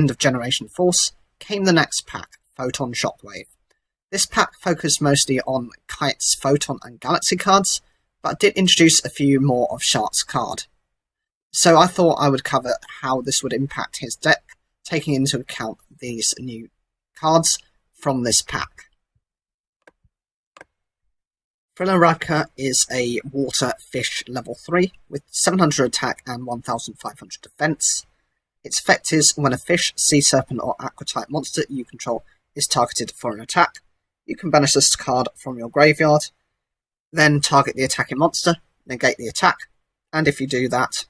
End of Generation Force came the next pack, Photon Shockwave. This pack focused mostly on Kite's Photon and Galaxy cards, but did introduce a few more of Shark's card. So I thought I would cover how this would impact his deck, taking into account these new cards from this pack. Thriller is a water fish level 3 with 700 attack and 1500 defense. Its effect is when a fish, sea serpent or aqua type monster you control is targeted for an attack, you can banish this card from your graveyard, then target the attacking monster, negate the attack, and if you do that,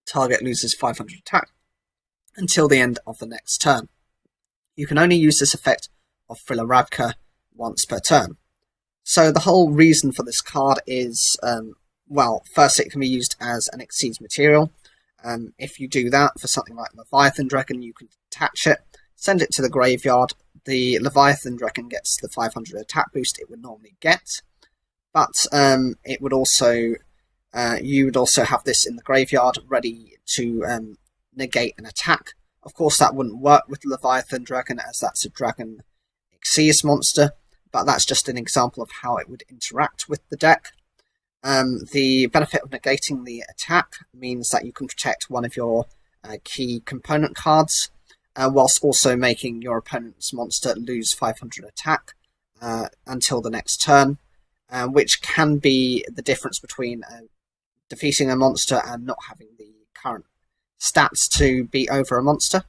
target loses 500 attack until the end of the next turn. You can only use this effect of Thriller once per turn. So the whole reason for this card is, well, first it can be used as an Xyz material. If you do that for something like Leviathan Dragon, you can detach it, send it to the graveyard. The Leviathan Dragon gets the 500 attack boost it would normally get, but it would also you would also have this in the graveyard ready to negate an attack. Of course, that wouldn't work with Leviathan Dragon as that's a Dragon Xyz monster, but that's just an example of how it would interact with the deck. The benefit of negating the attack means that you can protect one of your key component cards, whilst also making your opponent's monster lose 500 attack until the next turn, which can be the difference between defeating a monster and not having the current stats to beat over a monster.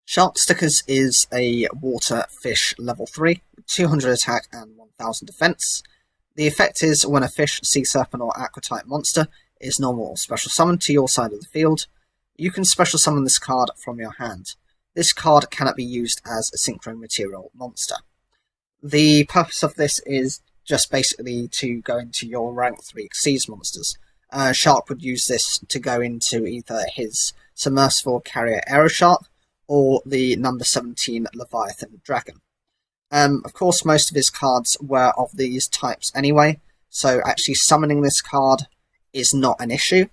Shark Stickers is a water fish level 3 with 200 attack and 1000 defense. The effect is when a fish, sea serpent or aqua type monster is normal or special summoned to your side of the field, you can special summon this card from your hand. This card cannot be used as a synchro material monster. The purpose of this is just basically to go into your rank 3 Xyz monsters. Shark would use this to go into either his Submersible Carrier Aeroshark or the number 17 Leviathan Dragon. Of course, most of his cards were of these types anyway, so actually summoning this card is not an issue,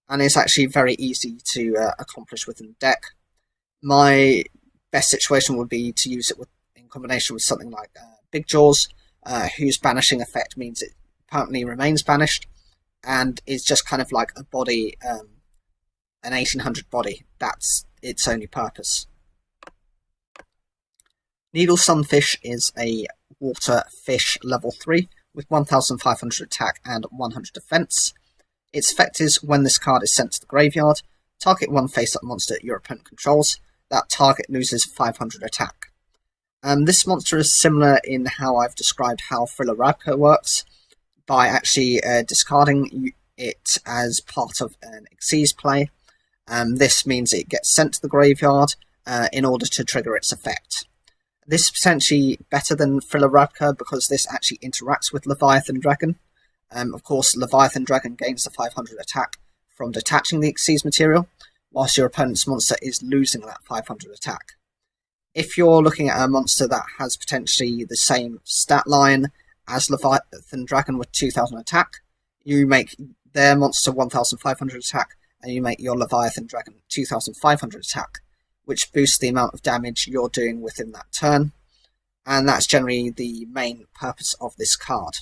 and it's actually very easy to accomplish within the deck. My best situation would be to use it in combination with something like Big Jaws, whose banishing effect means it permanently remains banished, and is just kind of like a body, an 1800 body. That's its only purpose. Needle Sunfish is a water fish level 3 with 1500 attack and 100 defense. Its effect is when this card is sent to the graveyard, target one face-up monster your opponent controls, that target loses 500 attack. This monster is similar in how I've described how Thriller works, by actually discarding it as part of an Xyz play. This means it gets sent to the graveyard in order to trigger its effect. This is potentially better than Thriller because this actually interacts with Leviathan Dragon. Of course, Leviathan Dragon gains the 500 attack from detaching the Xyz material, whilst your opponent's monster is losing that 500 attack. If you're looking at a monster that has potentially the same stat line as Leviathan Dragon with 2000 attack, you make their monster 1500 attack, and you make your Leviathan Dragon 2500 attack, which boosts the amount of damage you're doing within that turn, and that's generally the main purpose of this card.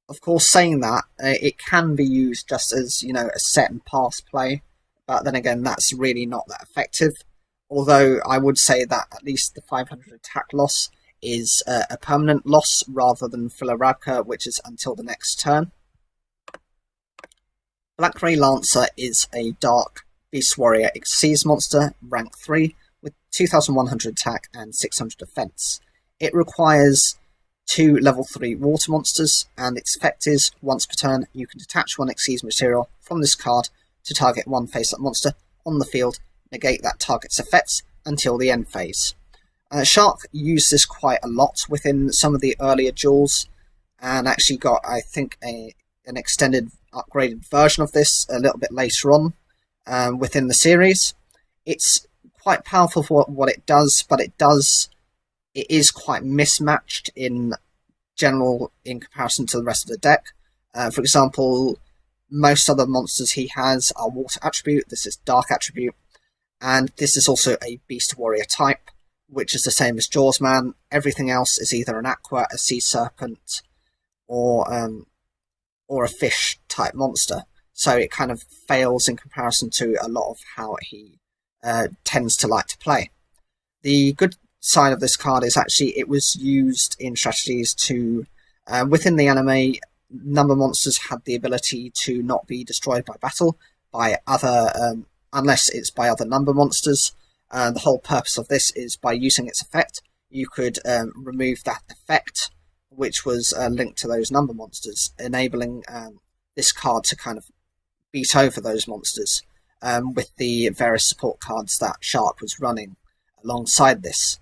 Of course, saying that, it can be used just as, a set and pass play, but then again, that's really not that effective, although I would say that at least the 500 attack loss is a permanent loss rather than Thriller, which is until the next turn. Black Ray Lancer is a dark Beast Warrior Xyz monster, rank 3, with 2100 attack and 600 defense. It requires 2 level 3 water monsters, and its effect is, once per turn, you can detach one Xyz material from this card to target one face-up monster on the field, negate that target's effects until the end phase. Shark used this quite a lot within some of the earlier duels, and actually got, I think, an extended, upgraded version of this a little bit later on within the series. It's quite powerful for what it does, but it is quite mismatched in general in comparison to the rest of the deck. For example, most other monsters he has are water attribute, this is dark attribute, and this is also a beast warrior type, which is the same as Jaws Man. Everything else is either an aqua, a sea serpent, or a fish type monster. So it kind of fails in comparison to a lot of how he tends to like to play. The good side of this card is actually it was used in strategies to, within the anime, number monsters had the ability to not be destroyed by battle by other, unless it's by other number monsters. The whole purpose of this is by using its effect, you could remove that effect, which was linked to those number monsters, enabling this card to kind of beat over those monsters with the various support cards that Shark was running alongside this.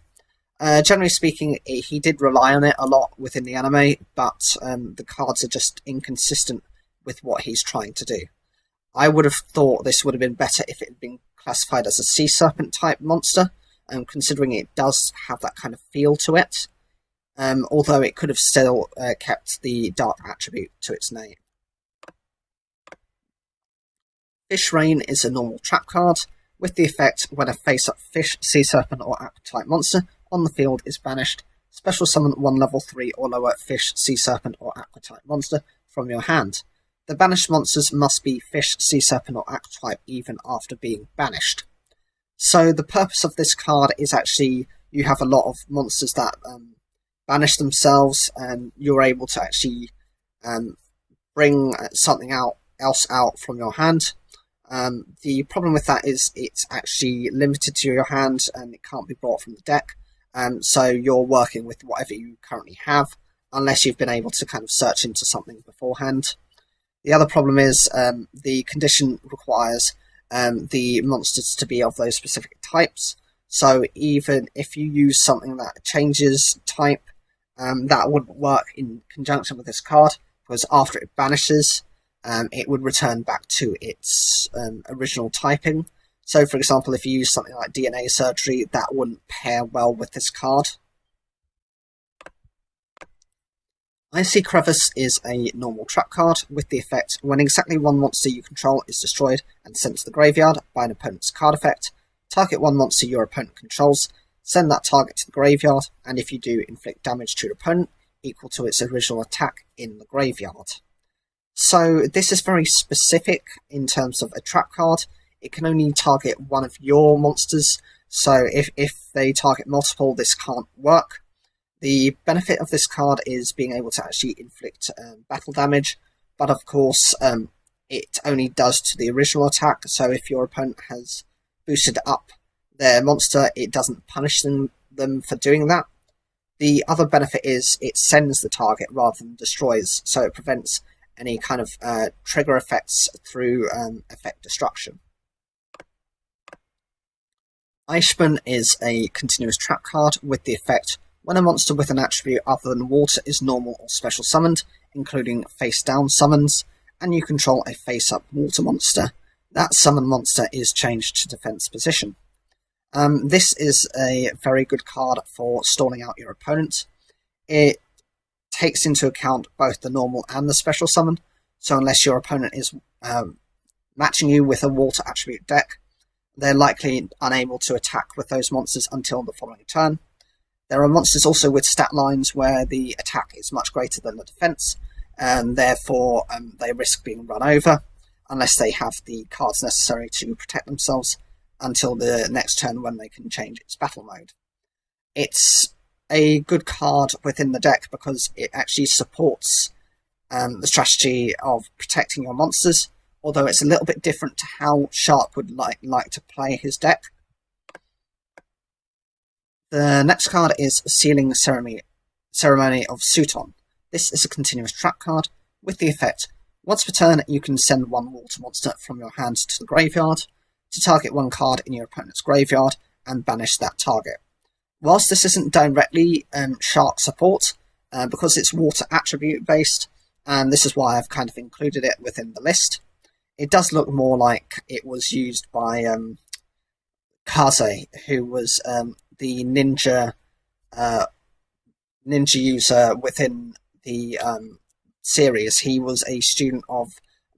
Generally speaking, he did rely on it a lot within the anime, but the cards are just inconsistent with what he's trying to do. I would have thought this would have been better if it had been classified as a sea serpent type monster, considering it does have that kind of feel to it, although it could have still kept the dark attribute to its name. Fish Rain is a normal trap card, with the effect when a face-up fish, sea serpent or aqua type monster on the field is banished, special summon one level 3 or lower fish, sea serpent or aqua type monster from your hand. The banished monsters must be fish, sea serpent or aqua type even after being banished. So the purpose of this card is actually you have a lot of monsters that banish themselves, and you're able to actually bring something else out from your hand. The problem with that is it's actually limited to your hand and it can't be brought from the deck. So you're working with whatever you currently have, unless you've been able to kind of search into something beforehand. The other problem is the condition requires the monsters to be of those specific types. So even if you use something that changes type, that wouldn't work in conjunction with this card, because after it banishes, it would return back to its original typing. So, for example, if you use something like DNA Surgery, that wouldn't pair well with this card. Icy Crevice is a normal trap card, with the effect when exactly one monster you control is destroyed and sent to the graveyard by an opponent's card effect, target one monster your opponent controls, send that target to the graveyard, and if you do, inflict damage to your opponent equal to its original attack in the graveyard. So this is very specific in terms of a trap card. It can only target one of your monsters, so if they target multiple, this can't work. The benefit of this card is being able to actually inflict battle damage, but of course it only does to the original attack, so if your opponent has boosted up their monster, it doesn't punish them for doing that. The other benefit is it sends the target rather than destroys, so it prevents any kind of trigger effects through effect destruction. Eichmann is a continuous trap card with the effect when a monster with an attribute other than water is normal or special summoned, including face-down summons, and you control a face-up water monster, that summon monster is changed to defense position. This is a very good card for stalling out your opponent. It takes into account both the normal and the special summon, so unless your opponent is matching you with a water attribute deck, they're likely unable to attack with those monsters until the following turn. There are monsters also with stat lines where the attack is much greater than the defense, and therefore they risk being run over, unless they have the cards necessary to protect themselves until the next turn when they can change its battle mode. It's a good card within the deck because it actually supports the strategy of protecting your monsters, although it's a little bit different to how Shark would like to play his deck. The next card is Sealing Ceremony of Suton. This is a continuous trap card with the effect once per turn you can send one water monster from your hand to the graveyard to target one card in your opponent's graveyard and banish that target. Whilst this isn't directly Shark support, because it's water attribute based, and this is why I've kind of included it within the list, it does look more like it was used by Kaze, who was the ninja user within the series. He was a student of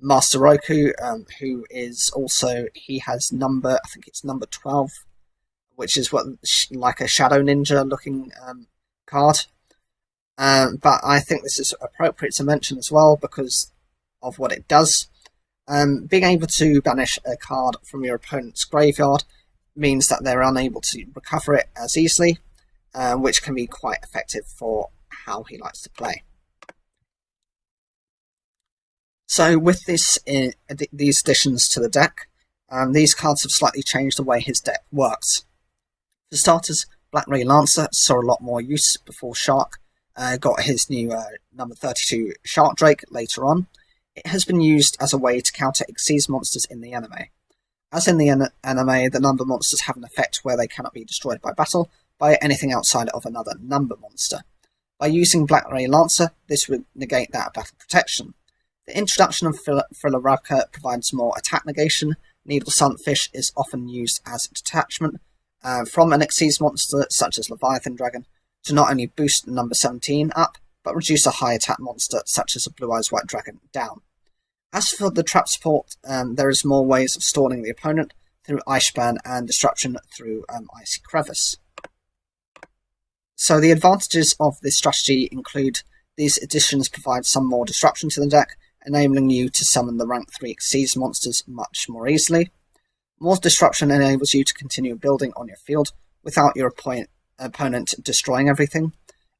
Master Roku, who is also, he has number, I think it's number 12, which is what like a Shadow Ninja looking card. But I think this is appropriate to mention as well because of what it does. Being able to banish a card from your opponent's graveyard means that they're unable to recover it as easily, which can be quite effective for how he likes to play. So with these additions to the deck, these cards have slightly changed the way his deck works. For starters, Black Ray Lancer saw a lot more use before Shark got his new number 32 Shark Drake later on. It has been used as a way to counter Xyz monsters in the anime. As in the anime, the number monsters have an effect where they cannot be destroyed by battle by anything outside of another number monster. By using Black Ray Lancer, this would negate that battle protection. The introduction of Filaraka provides more attack negation. Needle Sunfish is often used as a detachment from an Xyz monster such as Leviathan Dragon to not only boost number 17 up, but reduce a high attack monster such as a Blue Eyes White Dragon down. As for the trap support, there is more ways of stalling the opponent through Ice Burn and disruption through Icy Crevice. So the advantages of this strategy include these additions provide some more disruption to the deck, enabling you to summon the rank 3 Xyz monsters much more easily. More disruption enables you to continue building on your field without your opponent destroying everything,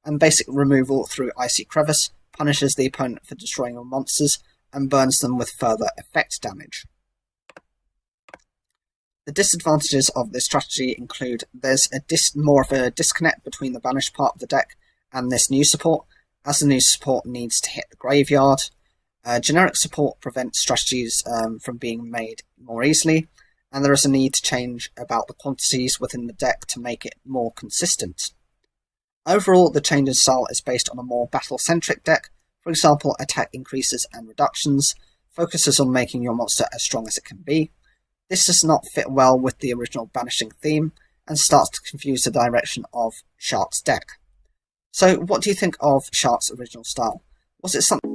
and basic removal through Icy Crevice punishes the opponent for destroying your monsters and burns them with further effect damage. The disadvantages of this strategy include there's more of a disconnect between the banished part of the deck and this new support, as the new support needs to hit the graveyard. Generic support prevents strategies from being made more easily, and there is a need to change about the quantities within the deck to make it more consistent. Overall, the change in style is based on a more battle-centric deck. For example, attack increases and reductions, focuses on making your monster as strong as it can be. This does not fit well with the original banishing theme, and starts to confuse the direction of Shark's deck. So, what do you think of Shark's original style? Was it something